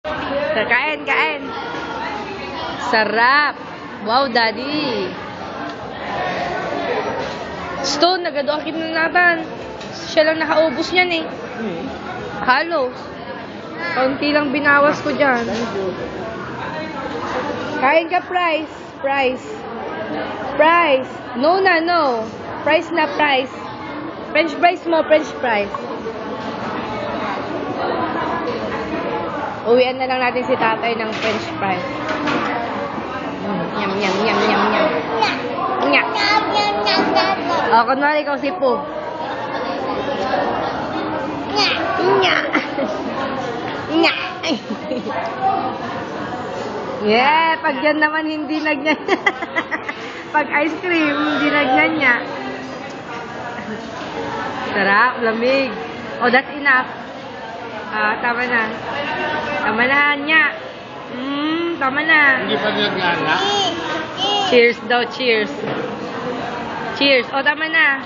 Kain, kain. Sarap. Wow, daddy. Stone, nagadoakin na natin. Siya lang nakaubos niyan eh. Halos. Kaunti lang binawas ko dyan. Kain ka, Price. Price. Price. No na, no. Price na, Price. French fries mo, French fries. Uwian na lang natin si tatay ng French fries. Nyam, nyam, nyam, nyam, nyam. Nya. O, kunwari ikaw si Po. Nya. Nya. Yeah, pag yan naman hindi nagnya. Pag ice cream, hindi nagnya. Sarap, lamig. Oh, that's enough. Ah, tama na. Tama na, nya. Tama na. Hindi pa nagana. Cheers daw, cheers. Cheers. Oh, tama na.